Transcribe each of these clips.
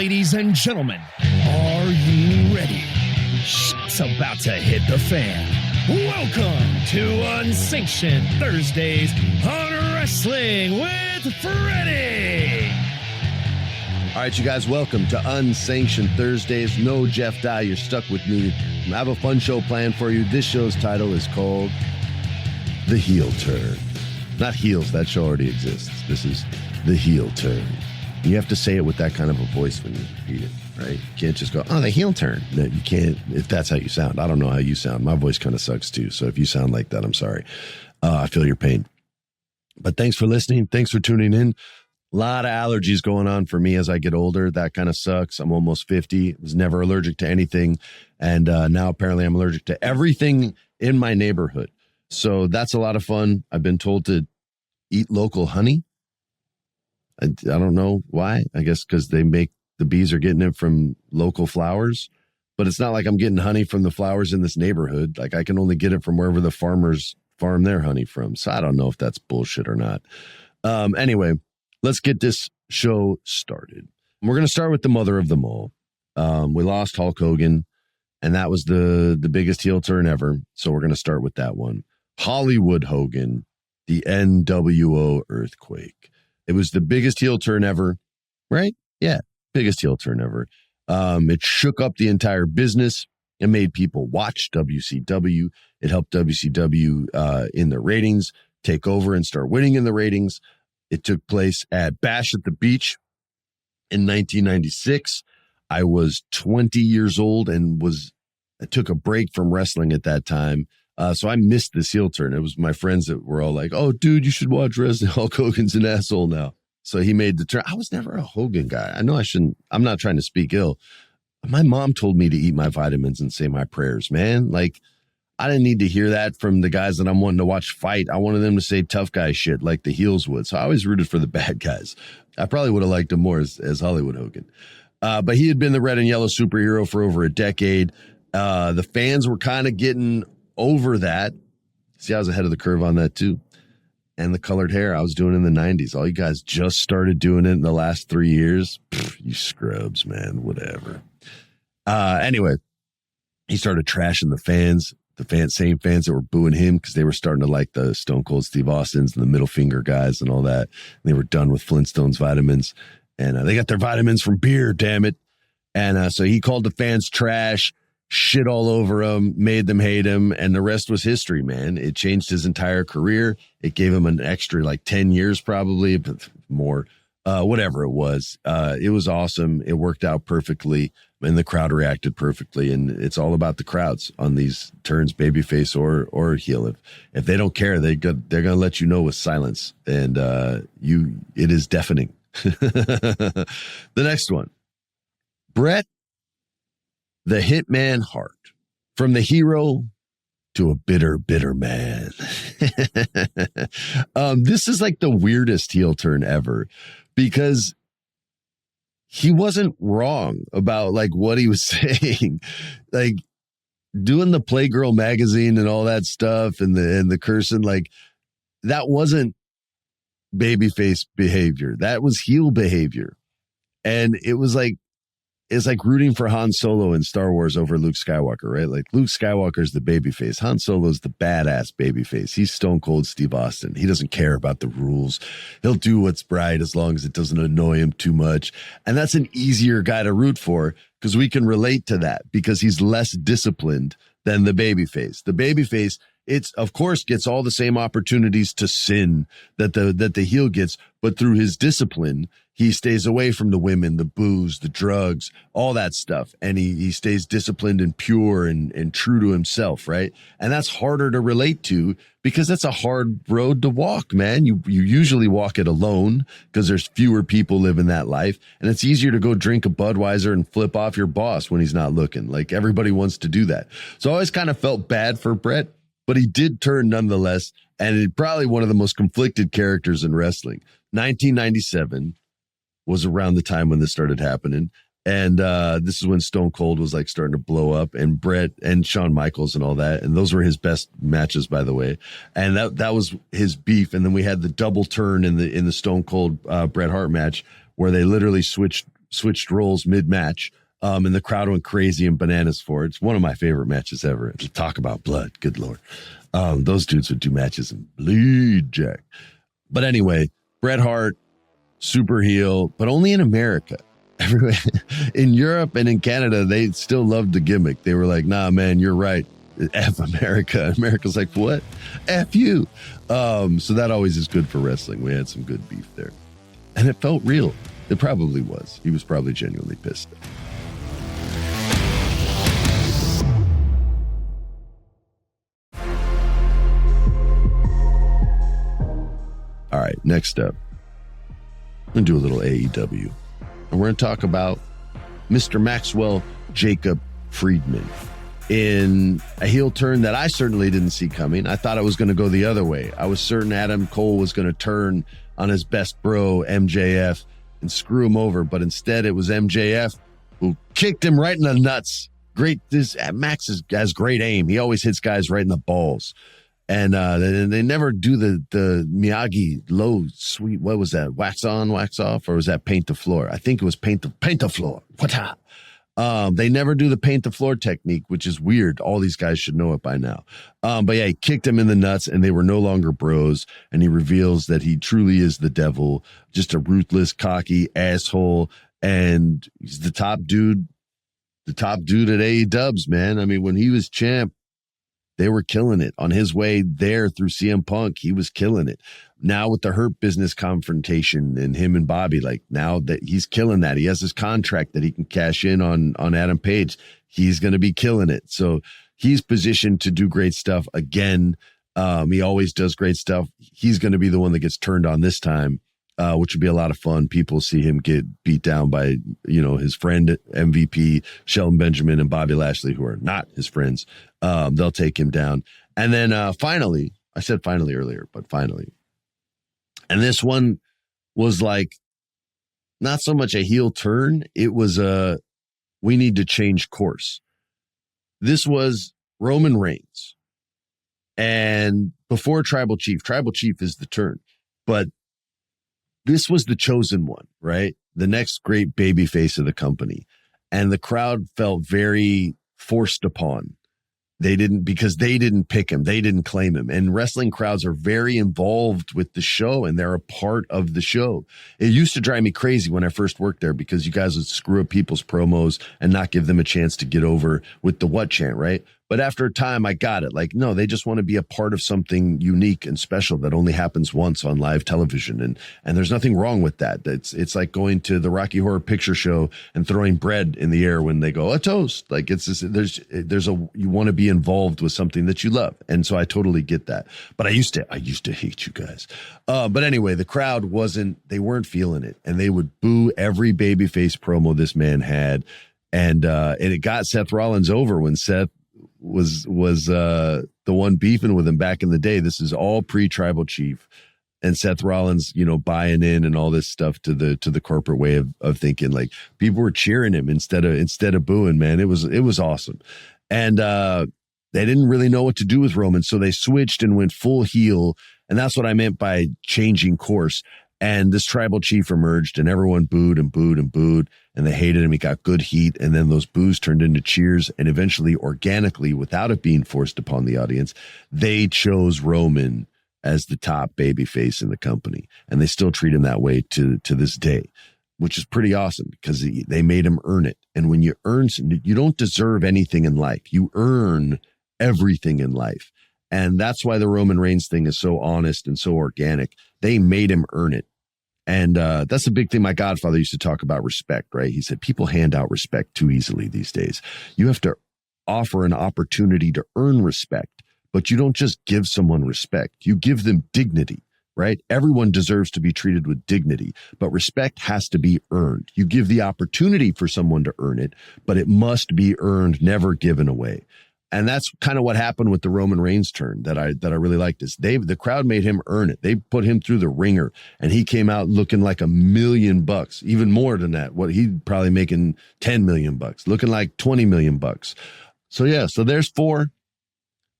Ladies and gentlemen, are you ready? Shit's about to hit the fan. Welcome to Unsanctioned Thursdays on Wrestling with Freddie. All right, you guys, welcome to Unsanctioned Thursdays. No Jeff Dye, you're stuck with me. I have a fun show planned for you. This show's title is called The Heel Turn. Not heels, that show already exists. This is The Heel Turn. You have to say it with that kind of a voice when you repeat it, right? You can't just go, oh, the heel turn. No, you can't, if that's how you sound. I don't know how you sound. My voice kind of sucks too. So if you sound like that, I'm sorry. I feel your pain. But thanks for listening. Thanks for tuning in. A lot of allergies going on for me as I get older. That kind of sucks. I'm almost 50. Was never allergic to anything. And now apparently I'm allergic to everything in my neighborhood. So that's a lot of fun. I've been told to eat local honey. I don't know why. I guess because the bees are getting it from local flowers. But it's not like I'm getting honey from the flowers in this neighborhood. Like I can only get it from wherever the farmers farm their honey from. So I don't know if that's bullshit or not. Anyway, let's get this show started. We're going to start with the mother of them all. We lost Hulk Hogan, and that was the biggest heel turn ever. So we're going to start with that one. Hollywood Hogan, the NWO earthquake. It was the biggest heel turn ever, right? Yeah, biggest heel turn ever. It shook up the entire business. It made people watch WCW. It helped WCW in the ratings take over and start winning in the ratings. It took place at Bash at the Beach in 1996. I was 20 years old and I took a break from wrestling at that time. So I missed this heel turn. It was my friends that were all like, oh, dude, you should watch wrestling. Hulk Hogan's an asshole now. So he made the turn. I was never a Hogan guy. I know I shouldn't. I'm not trying to speak ill. My mom told me to eat my vitamins and say my prayers, man. Like, I didn't need to hear that from the guys that I'm wanting to watch fight. I wanted them to say tough guy shit like the heels would. So I always rooted for the bad guys. I probably would have liked him more as Hollywood Hogan. But he had been the red and yellow superhero for over a decade. The fans were kind of getting over that. See, I was ahead of the curve on that too. And the colored hair I was doing in the 90s. All you guys just started doing it in the last 3 years. Pfft, you scrubs, man, whatever. Anyway, he started trashing the fans. Same fans that were booing him because they were starting to like the Stone Cold Steve Austins and the middle finger guys and all that. And they were done with Flintstones vitamins. And they got their vitamins from beer, damn it. And so he called the fans trash, shit all over him, made them hate him, and the rest was history, man. It changed his entire career. It gave him an extra like 10 years probably, but more, whatever it was. It was awesome. It worked out perfectly, and the crowd reacted perfectly, and it's all about the crowds on these turns, babyface or heel. If they don't care, they're going to let you know with silence, and it is deafening. The next one, Bret the Hitman Hart, from the hero to a bitter, bitter man. This is like the weirdest heel turn ever because he wasn't wrong about like what he was saying. Like doing the Playgirl magazine and all that stuff and the cursing, like that wasn't babyface behavior. That was heel behavior. And it was like, it's like rooting for Han Solo in Star Wars over Luke Skywalker, right? Like Luke Skywalker's the babyface. Han Solo's the badass babyface. He's Stone Cold Steve Austin. He doesn't care about the rules. He'll do what's right as long as it doesn't annoy him too much. And that's an easier guy to root for because we can relate to that because he's less disciplined than the babyface. The babyface, it's of course gets all the same opportunities to sin that the heel gets, but through his discipline, he stays away from the women, the booze, the drugs, all that stuff. And he stays disciplined and pure and true to himself, right? And that's harder to relate to because that's a hard road to walk, man. You usually walk it alone because there's fewer people living that life. And it's easier to go drink a Budweiser and flip off your boss when he's not looking. Like everybody wants to do that. So I always kind of felt bad for Bret, but he did turn nonetheless. And it's probably one of the most conflicted characters in wrestling. 1997. Was around the time when this started happening. And this is when Stone Cold was like starting to blow up, and Bret and Shawn Michaels and all that. And those were his best matches, by the way. And that was his beef. And then we had the double turn in the Stone Cold Bret Hart match where they literally switched switched roles mid-match, and the crowd went crazy and bananas for it. It's one of my favorite matches ever. Talk about blood, good Lord. Those dudes would do matches and bleed, Jack. But anyway, Bret Hart, super heel, but only in America. Everywhere in Europe and in Canada, they still loved the gimmick. They were like, nah, man, you're right. F America. America's like, what? F you. So that always is good for wrestling. We had some good beef there. And it felt real. It probably was. He was probably genuinely pissed. All right, next up, I'm going to do a little AEW. And we're going to talk about Mr. Maxwell Jacob Friedman in a heel turn that I certainly didn't see coming. I thought it was going to go the other way. I was certain Adam Cole was going to turn on his best bro, MJF, and screw him over. But instead, it was MJF who kicked him right in the nuts. Max has great aim. He always hits guys right in the balls. And they never do the Miyagi low sweet. What was that? Wax on, wax off, or was that paint the floor? I think it was paint the floor. They never do the paint the floor technique, which is weird. All these guys should know it by now. But yeah, he kicked him in the nuts, and they were no longer bros. And he reveals that he truly is the devil, just a ruthless, cocky asshole, and he's the top dude at AEW, man. I mean, when he was champ, they were killing it. On his way there through CM Punk, he was killing it. Now with the Hurt Business confrontation and him and Bobby, like now that he's killing that. He has his contract that he can cash in on Adam Page. He's going to be killing it. So he's positioned to do great stuff again. He always does great stuff. He's going to be the one that gets turned on this time, which would be a lot of fun. People see him get beat down by, his friend MVP, Shelton Benjamin, and Bobby Lashley, who are not his friends. They'll take him down. And then finally, I said finally earlier, but finally. And this one was like not so much a heel turn. It was we need to change course. This was Roman Reigns. And before Tribal Chief is the turn. But this was the chosen one, right? The next great baby face of the company. And the crowd felt very forced upon. Because they didn't pick him. They didn't claim him. And wrestling crowds are very involved with the show, and they're a part of the show. It used to drive me crazy when I first worked there because you guys would screw up people's promos and not give them a chance to get over with the what chant, right? But after a time, I got it. Like, no, they just want to be a part of something unique and special that only happens once on live television. And there's nothing wrong with that. It's like going to the Rocky Horror Picture Show and throwing bread in the air when they go, a toast. Like you want to be involved with something that you love. And so I totally get that. But I used to hate you guys. But anyway, the crowd they weren't feeling it. And they would boo every babyface promo this man had. And it got Seth Rollins over when Seth was the one beefing with him back in the day. This is all pre-Tribal Chief, and Seth Rollins, buying in and all this stuff to the corporate way of thinking. Like, people were cheering him instead of booing, man. It was awesome. And they didn't really know what to do with Roman, so they switched and went full heel. And that's what I meant by changing course. And this Tribal Chief emerged, and everyone booed and booed and booed, and they hated him. He got good heat, and then those boos turned into cheers, and eventually, organically, without it being forced upon the audience, they chose Roman as the top babyface in the company, and they still treat him that way to this day, which is pretty awesome because they made him earn it. And when you earn, you don't deserve anything in life. You earn everything in life. And that's why the Roman Reigns thing is so honest and so organic. They made him earn it. And that's a big thing. My godfather used to talk about respect, right? He said, people hand out respect too easily these days. You have to offer an opportunity to earn respect, but you don't just give someone respect. You give them dignity, right? Everyone deserves to be treated with dignity, but respect has to be earned. You give the opportunity for someone to earn it, but it must be earned, never given away. And that's kind of what happened with the Roman Reigns turn that I really liked. The crowd made him earn it. They put him through the ringer, and he came out looking like $1 million, even more than that. What he'd probably making $10 million, looking like $20 million. So yeah, so there's 4.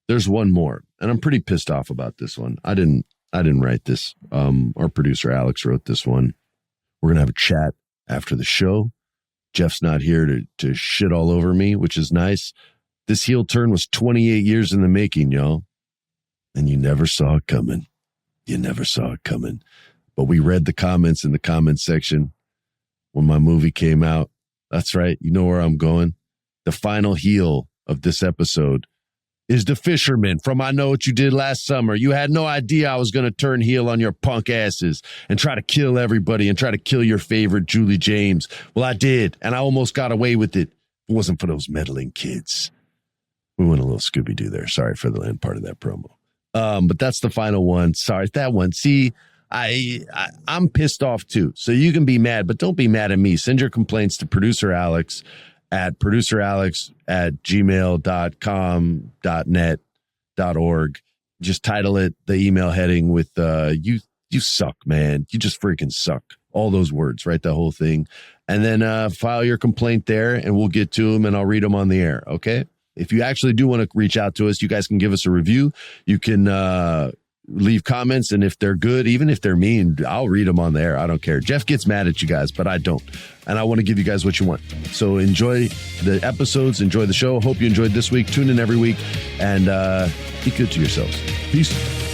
There's one more, and I'm pretty pissed off about this one. I didn't write this. Our producer Alex wrote this one. We're gonna have a chat after the show. Jeff's not here to shit all over me, which is nice. This heel turn was 28 years in the making, y'all. And you never saw it coming. You never saw it coming. But we read the comments in the comments section when my movie came out. That's right. You know where I'm going. The final heel of this episode is the fisherman from I Know What You Did Last Summer. You had no idea I was going to turn heel on your punk asses and try to kill everybody and try to kill your favorite Julie James. Well, I did, and I almost got away with it. It wasn't for those meddling kids. We went a little Scooby-Doo there. Sorry for the end part of that promo. But that's the final one. Sorry, that one. See, I'm pissed off too. So you can be mad, but don't be mad at me. Send your complaints to producer Alex at produceralex@gmail.com.net.org. Just title it the email heading with you suck, man. You just freaking suck. All those words, right? The whole thing. And then file your complaint there and we'll get to them and I'll read them on the air. Okay. If you actually do want to reach out to us, you guys can give us a review. You can leave comments, and if they're good, even if they're mean, I'll read them on the air. I don't care. Jeff gets mad at you guys, but I don't. And I want to give you guys what you want. So enjoy the episodes. Enjoy the show. Hope you enjoyed this week. Tune in every week, and be good to yourselves. Peace.